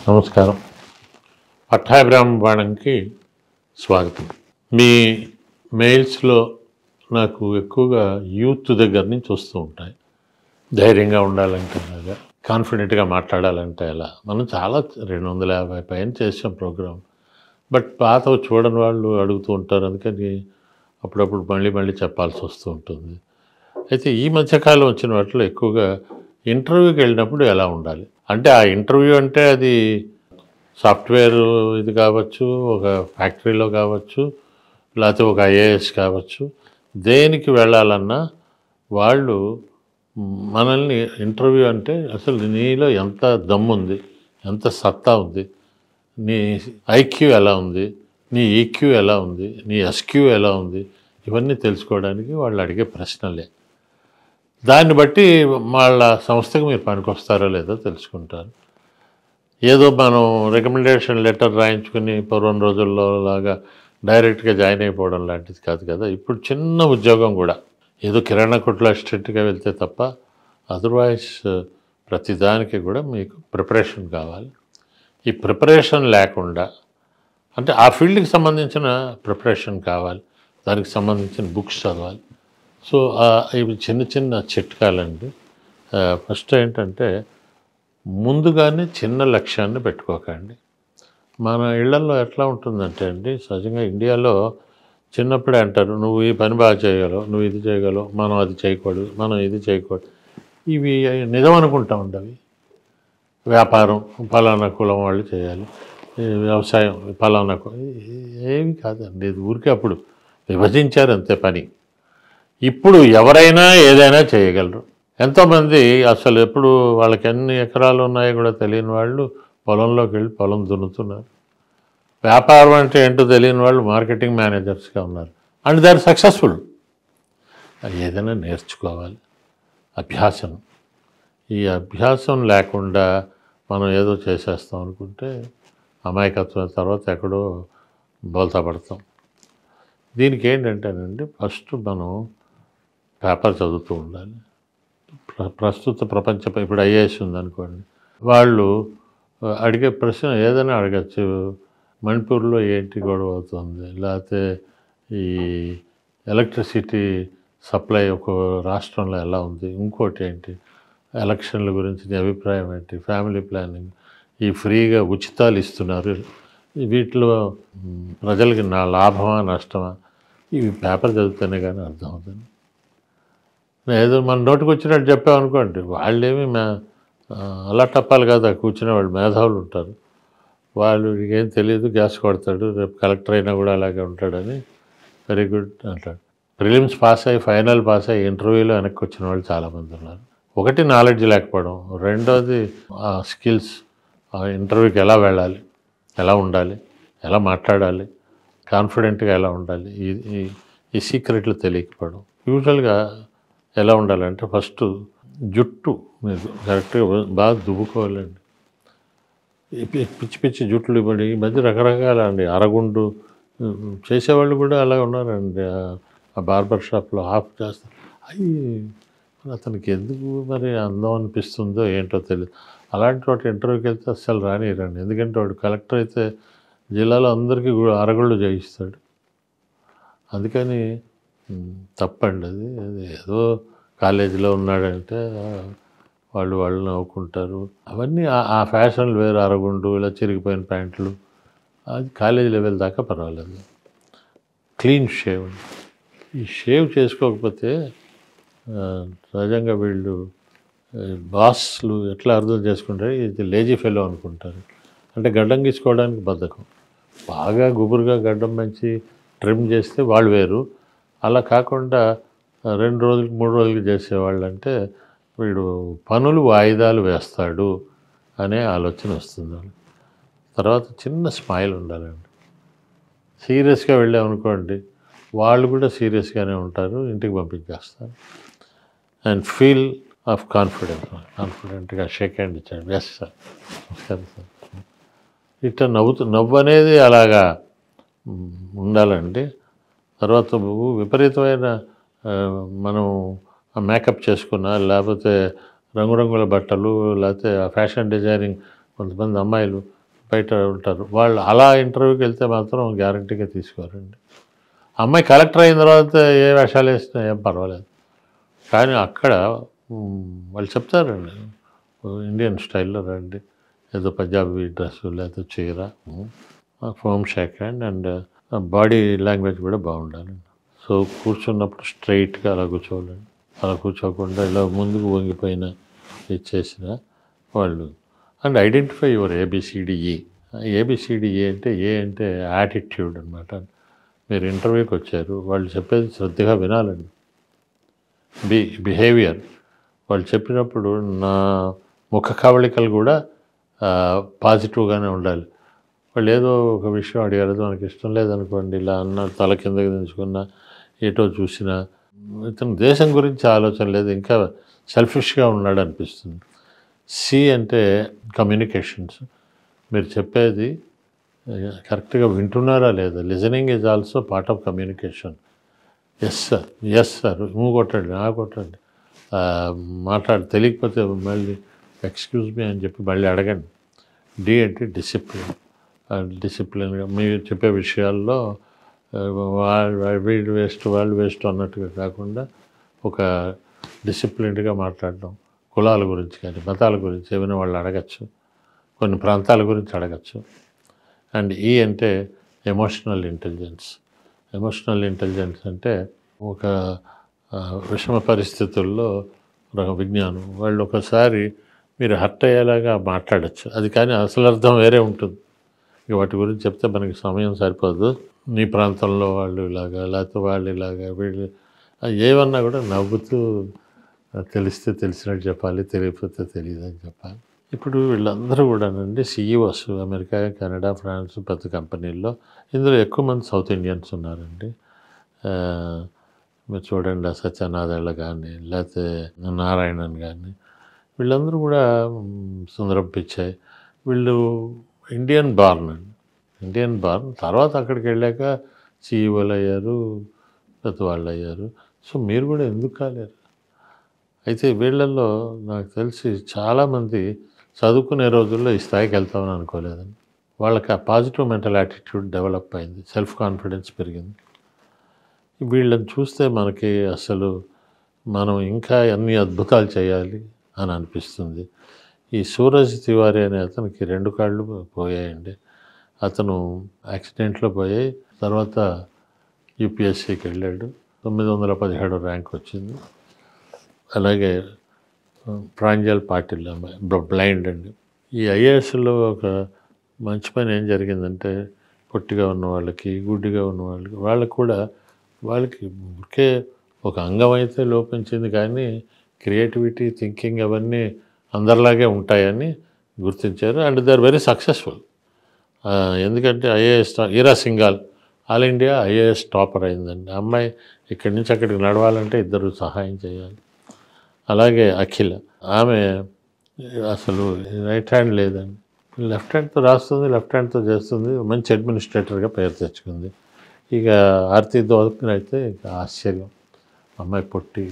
నమస్కారం. పట్టాభిరామబాణంకి స్వాగతం. మీ మెయిల్స్లో నాకు ఎక్కువగా యూత్ దగ్గర నుంచి వస్తూ ఉంటాయి. ధైర్యంగా ఉండాలంటే అలాగా, కాన్ఫిడెంట్గా మాట్లాడాలంటే ఎలా. మనం చాలా 250 పైన చేసాం ప్రోగ్రామ్. బట్ పాతవి చూడని వాళ్ళు అడుగుతూ ఉంటారు. అందుకని అప్పుడప్పుడు మళ్ళీ చెప్పాల్సి వస్తూ ఉంటుంది. అయితే ఈ మధ్యకాలం వచ్చిన వాటిలో ఎక్కువగా ఇంటర్వ్యూకి వెళ్ళినప్పుడు ఎలా ఉండాలి అంటే, ఆ ఇంటర్వ్యూ అంటే అది సాఫ్ట్వేర్ ఇది కావచ్చు, ఒక ఫ్యాక్టరీలో కావచ్చు, లేకపోతే ఒక ఐఏఎస్ కావచ్చు. దేనికి వెళ్ళాలన్నా వాళ్ళు మనల్ని ఇంటర్వ్యూ అంటే అసలు నీలో ఎంత దమ్ముంది, ఎంత సత్తా ఉంది, నీ ఐక్యూ ఎలా ఉంది, నీ ఈక్యూ ఎలా ఉంది, నీ ఎస్క్యూ ఎలా ఉంది, ఇవన్నీ తెలుసుకోవడానికి వాళ్ళు అడిగే ప్రశ్నలే. దాన్ని బట్టి వాళ్ళ సంస్థకు మీరు పనికొస్తారో లేదో తెలుసుకుంటారు. ఏదో మనం రికమెండేషన్ లెటర్ రాయించుకుని పూర్వం రోజుల్లో లాగా డైరెక్ట్గా జాయిన్ అయిపోవడం లాంటిది కాదు కదా. ఇప్పుడు చిన్న ఉద్యోగం కూడా ఏదో కిరాణా కొట్లో అసిస్టెంట్గా వెళ్తే తప్ప అదర్వైజ్ ప్రతిదానికి కూడా మీకు ప్రిపరేషన్ కావాలి. ఈ ప్రిపరేషన్ లేకుండా అంటే ఆ ఫీల్డ్కి సంబంధించిన ప్రిపరేషన్ కావాలి, దానికి సంబంధించిన బుక్స్ చదవాలి. సో ఇవి చిన్న చిట్కాలండి. ఫస్ట్ ఏంటంటే, ముందుగానే చిన్న లక్ష్యాన్ని పెట్టుకోకండి. మన ఇళ్లలో ఎట్లా ఉంటుందంటే అండి, సహజంగా ఇండియాలో చిన్నప్పుడే అంటారు, నువ్వు ఈ పని బాగా చేయగలవు, నువ్వు ఇది చేయగలవు, మనం అది చేయకూడదు, మనం ఇది చేయకూడదు. ఇవి నిజం అనుకుంటామండి. అవి వ్యాపారం ఫలానా కులం వాళ్ళు చేయాలి, వ్యవసాయం ఫలానా ఏమి కాదండి. ఇది ఊరికే అప్పుడు విభజించారు అంతే పని. ఇప్పుడు ఎవరైనా ఏదైనా చేయగలరు. ఎంతోమంది అసలు ఎప్పుడు వాళ్ళకి ఎన్ని ఎకరాలు ఉన్నాయో కూడా తెలియని వాళ్ళు పొలంలోకి వెళ్ళి పొలం దున్నుతున్నారు. వ్యాపారం అంటే ఏంటో తెలియని వాళ్ళు మార్కెటింగ్ మేనేజర్స్గా ఉన్నారు. And they are successful. ఏదైనా నేర్చుకోవాలి. అభ్యాసం. ఈ అభ్యాసం లేకుండా మనం ఏదో చేసేస్తాం అనుకుంటే అమాయకత్వం, తర్వాత ఎక్కడో బోల్తా పడతాం. దీనికి ఏంటంటేనండి, ఫస్ట్ మనం పేపర్ చదువుతూ ఉండాలి. ప్రస్తుత ప్రపంచం ఇప్పుడు ఐఏఎస్ ఉందనుకోండి, వాళ్ళు అడిగే ప్రశ్న ఏదైనా అడగచ్చు. మణిపూర్లో ఏంటి గొడవ అవుతుంది, లేకపోతే ఈ ఎలక్ట్రిసిటీ సప్లై ఒక రాష్ట్రంలో ఎలా ఉంది, ఇంకోటి ఏంటి, ఎలక్షన్ల గురించి నీ అభిప్రాయం ఏంటి, ఫ్యామిలీ ప్లానింగ్, ఈ ఫ్రీగా ఉచితాలు ఇస్తున్నారు, వీటిలో ప్రజలకి నా లాభమా నష్టమా, ఇవి పేపర్ చదివితేనే కానీ అర్థమవుతుంది. ఏదో మన నోటికి వచ్చినట్టు చెప్పామనుకోండి, వాళ్ళేమి అలా టప్పాలి కదా, కూర్చునే వాళ్ళు మేధావులు ఉంటారు. వాళ్ళు ఏం తెలియదు, గ్యాస్ కొడతాడు, రేపు కలెక్టర్ అయినా కూడా అలాగే ఉంటాడని వెరీ గుడ్ అంటాడు. ప్రిలిమ్స్ పాస్ అయ్యి ఫైనల్ పాస్ అయ్యి ఇంటర్వ్యూలో వెనక్కి వచ్చిన వాళ్ళు చాలామంది ఉన్నారు. ఒకటి నాలెడ్జ్ లేకపోవడం, రెండోది ఆ స్కిల్స్, ఆ ఇంటర్వ్యూకి ఎలా వెళ్ళాలి, ఎలా ఉండాలి, ఎలా మాట్లాడాలి, కాన్ఫిడెంట్గా ఎలా ఉండాలి, ఈ సీక్రెట్లు తెలియకపోవడం. యూజువల్గా ఎలా ఉండాలంటే, ఫస్ట్ జుట్టు మీరు కరెక్ట్గా బాగా దువ్వుకోవాలండి. పిచ్చి జుట్లు ఇవ్వండి. ఈ మధ్య రకరకాల అండి, అరగుండు చేసేవాళ్ళు కూడా అలా ఉన్నారండి. ఆ బార్బర్ షాప్లో ఆఫ్ చేస్తారు. అవి అతనికి ఎందుకు మరి అందం అనిపిస్తుందో ఏంటో తెలియదు. అలాంటి వాటి ఇంటర్వ్యూకి వెళ్తే అస్సలు రానిరండి. ఎందుకంటే వాడు కలెక్టర్ అయితే జిల్లాలో అందరికీ అరగుళ్ళు చేయిస్తాడు. అందుకని తప్పండి అది. ఏదో కాలేజీలో ఉన్నాడంటే వాళ్ళు నవ్వుకుంటారు. అవన్నీ ఆ ఫ్యాషన్లు వేరు. అరగుండు, ఇలా చిరిగిపోయిన ప్యాంట్లు, అది కాలేజీ లెవెల్ దాకా పర్వాలేదు. Clean shave. ఈ షేవ్ చేసుకోకపోతే సహజంగా వీళ్ళు బాస్లు ఎట్లా అర్థం చేసుకుంటారు, ఇది లేజీ ఫెలో అనుకుంటారు. అంటే గడ్డం గీసుకోవడానికి బద్ధకం. బాగా గుబురుగా గడ్డం పెంచి ట్రిమ్ చేస్తే వాళ్ళు వేరు. అలా కాకుండా 2 రోజులకి 3 రోజులకి చేసేవాళ్ళు అంటే వీడు పనులు వాయిదాలు వేస్తాడు అనే ఆలోచన వస్తుంది. తర్వాత చిన్న స్మైల్ ఉండాలండి. సీరియస్గా వెళ్ళామనుకోండి, వాళ్ళు కూడా సీరియస్గానే ఉంటారు, ఇంటికి పంపించేస్తారు. అండ్ ఫీల్ ఆఫ్ కాన్ఫిడెంట్గా షేక్ హ్యాండ్ ఇచ్చాడు, ఎస్ సార్, నమస్కారం సార్, ఇట్లా నవ్వు అనేది అలాగా ఉండాలండి. తర్వాత విపరీతమైన మనం మేకప్ చేసుకున్నా, లేకపోతే రంగురంగుల బట్టలు, లేకపోతే ఫ్యాషన్ డిజైనింగ్, కొంతమంది అమ్మాయిలు బయట ఉంటారు వాళ్ళు. అలా ఇంటర్వ్యూకి వెళ్తే మాత్రం గ్యారంటీగా తీసుకోరండి. అమ్మాయి కలెక్టర్ అయిన తర్వాత ఏ వేషాలు వేసినా ఏం పర్వాలేదు. కానీ అక్కడ వాళ్ళు చెప్తారండి, ఇండియన్ స్టైల్లో రండి, ఏదో పంజాబీ డ్రెస్సు లేదా చీర, foam shake hand and body language కూడా బాగుండాలండి. సో కూర్చున్నప్పుడు స్ట్రైట్గా అలా కూర్చోవాలండి. అలా కూర్చోకుండా ఇలా ముందుకు వంగిపోయిన ఇచ్చేసిన వాళ్ళు. And identify your ABCDE. ABCDE అంటే ఏ అంటే యాటిట్యూడ్ అనమాట. మీరు ఇంటర్వ్యూకి వచ్చారు, వాళ్ళు చెప్పేది శ్రద్ధగా వినాలండి. బిహేవియర్ వాళ్ళు చెప్పినప్పుడు నా ముఖ కవళికలు కూడా పాజిటివ్గానే ఉండాలి. వాళ్ళు ఏదో ఒక విషయం అడిగారు, మనకి ఇష్టం లేదనుకోండి, ఇలా అన్న తల కిందకి దించుకున్నా, ఏటో చూసినా, ఇతను దేశం గురించి ఆలోచన లేదు, ఇంకా సెల్ఫిష్గా ఉన్నాడు అనిపిస్తుంది. సి అంటే కమ్యూనికేషన్స్. మీరు చెప్పేది కరెక్ట్గా వింటున్నారా లేదా? Listening is also part of communication. Yes sir నువ్వు కొట్టండి, నా కొట్టండి, తెలియకపోతే మళ్ళీ ఎక్స్క్యూజ్ మీ అని చెప్పి మళ్ళీ అడగండి. డి అంటే డిసిప్లిన్గా మీరు చెప్పే విషయాల్లో వీళ్ళు వేస్ట్ అన్నట్టుగా కాకుండా ఒక డిసిప్లిన్డ్గా మాట్లాడడం. కులాల గురించి కానీ మతాల గురించి ఏమైనా వాళ్ళు అడగచ్చు, కొన్ని ప్రాంతాల గురించి అడగచ్చు. అండ్ ఈ అంటే ఎమోషనల్ ఇంటెలిజెన్స్. ఎమోషనల్ ఇంటెలిజెన్స్ అంటే ఒక విషమ పరిస్థితుల్లో ఒక విజ్ఞానం. వాళ్ళు ఒకసారి మీరు హర్ట్ అయ్యేలాగా మాట్లాడచ్చు, అది కానీ అసలు అర్థం వేరే ఉంటుంది. ఇక వాటి గురించి చెప్తే మనకి సమయం సరిపోదు. నీ ప్రాంతంలో వాళ్ళు ఇలాగా, లేకపోతే వాళ్ళు ఇలాగా, వీళ్ళు ఏమన్నా కూడా నవ్వుతూ తెలిస్తే తెలిసినట్టు చెప్పాలి, తెలియకపోతే తెలియదని చెప్పాలి. ఇప్పుడు వీళ్ళందరూ కూడానండి సిఇఓస్, అమెరికా, కెనడా, ఫ్రాన్స్ పెద్ద కంపెనీల్లో. ఇందులో ఎక్కువ మంది సౌత్ ఇండియన్స్ ఉన్నారండి. మీరు చూడండి, సత్యనారాయణ కానీ లేకపోతే నారాయణన్ కానీ, వీళ్ళందరూ కూడా సుందరం పిచ్చాయి. వీళ్ళు ఇండియన్ బార్న్ అండి, ఇండియన్ బార్న్. తర్వాత అక్కడికి వెళ్ళాక సిఇఓలు అయ్యారు, పెద్దవాళ్ళు అయ్యారు. సో మీరు కూడా ఎందుకు కాలేరు? అయితే వీళ్ళల్లో నాకు తెలిసి చాలామంది చదువుకునే రోజుల్లో ఈ స్థాయికి వెళ్తామని అనుకోలేదండి. వాళ్ళకి ఆ పాజిటివ్ మెంటల్ యాటిట్యూడ్ డెవలప్ అయింది, సెల్ఫ్ కాన్ఫిడెన్స్ పెరిగింది. వీళ్ళని చూస్తే మనకి అసలు మనం ఇంకా ఎన్ని అద్భుతాలు చేయాలి అని అనిపిస్తుంది. ఈ సూరజ్ తివారీ అనే అతనికి 2 కాళ్ళు పోయాయండి. అతను యాక్సిడెంట్లో పోయాయి. తర్వాత యూపీఎస్సీకి వెళ్ళాడు, 917 ర్యాంక్ వచ్చింది. అలాగే ప్రాంజల్ పాటిల్ బ్లైండ్ అండి. ఈ ఐఏఎస్లో ఒక మంచి పని ఏం జరిగిందంటే, పొట్టిగా ఉన్న వాళ్ళకి, గుడ్డిగా ఉన్న వాళ్ళకి కూడా వాళ్ళకి ఒకే ఒక అంగం అయితే లోపించింది, కానీ క్రియేటివిటీ, థింకింగ్ అవన్నీ అందరిలాగే ఉంటాయని గుర్తించారు. And they are very successful. ఎందుకంటే IAS Ira Singhal all India IAS topper అయిందండి. అమ్మాయి ఇక్కడి నుంచి అక్కడికి నడవాలంటే ఇద్దరు సహాయం చేయాలి. అలాగే అఖిల, ఆమె అసలు రైట్ హ్యాండ్ లేదండి, లెఫ్ట్ హ్యాండ్తో రాస్తుంది, లెఫ్ట్ హ్యాండ్తో చేస్తుంది, మంచి అడ్మినిస్ట్రేటర్గా పేరు తెచ్చుకుంది. ఇక ఆర్తి దోల్కర్ అయితే ఇక ఆశ్చర్యం, అమ్మాయి పొట్టి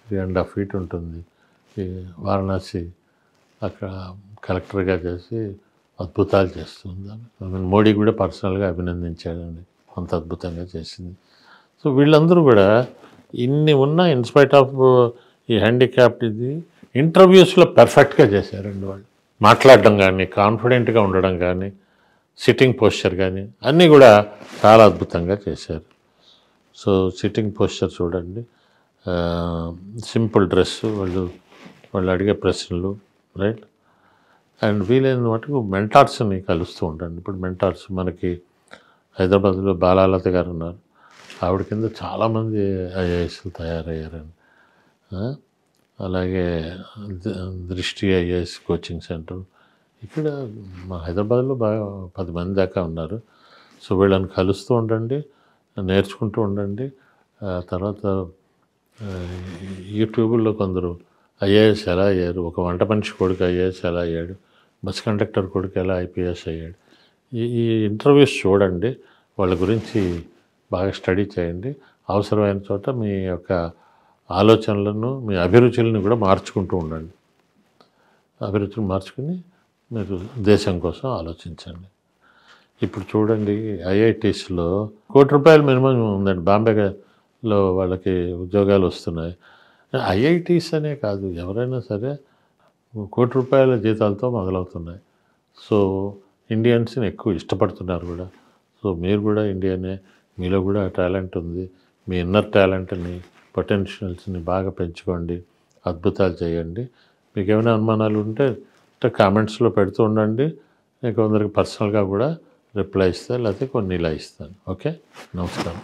3.5 feet ఉంటుంది. ఈ వారణాసి అక్కడ కలెక్టర్గా చేసి అద్భుతాలు చేస్తుంది. మోడీ కూడా పర్సనల్గా అభినందించాడండి, అంత అద్భుతంగా చేసింది. సో వీళ్ళందరూ కూడా ఇన్ని ఉన్న ఇన్స్పైట్ ఆఫ్ ఈ హ్యాండిక్యాప్డ్ ఇది ఇంటర్వ్యూస్లో పర్ఫెక్ట్గా చేశారండి. వాళ్ళు మాట్లాడడం కానీ, కాన్ఫిడెంట్గా ఉండడం కానీ, సిట్టింగ్ పోస్చర్ కానీ అన్నీ కూడా చాలా అద్భుతంగా చేశారు. సో సిట్టింగ్ పోస్చర్ చూడండి, సింపుల్ డ్రెస్, వాళ్ళు అడిగే ప్రశ్నలు, రైట్. అండ్ వీలైన మటుకు మెంటార్స్ని కలుస్తూ ఉండండి. ఇప్పుడు మెంటార్స్ మనకి హైదరాబాద్లో బాలాలత గారు ఉన్నారు, ఆవిడ కింద చాలామంది ఐఏఎస్లు తయారయ్యారండి. అలాగే దృష్టి ఐఏఎస్ కోచింగ్ సెంటర్ ఇక్కడ మా హైదరాబాద్లో బాగా 10 మంది దాకా ఉన్నారు. సో వీళ్ళని కలుస్తూ ఉండండి, నేర్చుకుంటూ ఉండండి. తర్వాత యూట్యూబ్లో కొందరు ఐఏఎస్ ఎలా అయ్యారు, ఒక వంట మనిషి కొడుకు ఐఏఎస్ ఎలా అయ్యాడు, బస్ కండక్టర్ కొడుకు ఎలా ఐపీఎస్ అయ్యాడు, ఈ ఇంటర్వ్యూస్ చూడండి, వాళ్ళ గురించి బాగా స్టడీ చేయండి. అవసరమైన చోట మీ యొక్క ఆలోచనలను, మీ అభిరుచులను కూడా మార్చుకుంటూ ఉండండి. అభిరుచులు మార్చుకుని మీరు దేశం కోసం ఆలోచించండి. ఇప్పుడు చూడండి ఐఐటీస్లో ₹1,00,00,000 మినిమం ఉందండి. బాంబేలో వాళ్ళకి ఉద్యోగాలు వస్తున్నాయి. ఐఐటీస్ అనే కాదు, ఎవరైనా సరే ₹1,00,00,000 జీతాలతో మొదలవుతున్నాయి. సో ఇండియన్స్ని ఎక్కువ ఇష్టపడుతున్నారు కూడా. సో మీరు కూడా ఇండియనే, మీలో కూడా టాలెంట్ ఉంది. మీ ఇన్నర్ టాలెంట్ని, పొటెన్షియల్స్ని బాగా పెంచుకోండి, అద్భుతాలు చేయండి. మీకు ఏమైనా అనుమానాలు ఉంటే కామెంట్స్లో పెడుతూ ఉండండి. నేను కొందరికి పర్సనల్గా కూడా రిప్లై ఇస్తాను, లేకపోతే కొన్ని ఇలా ఇస్తాను. ఓకే, నమస్కారం.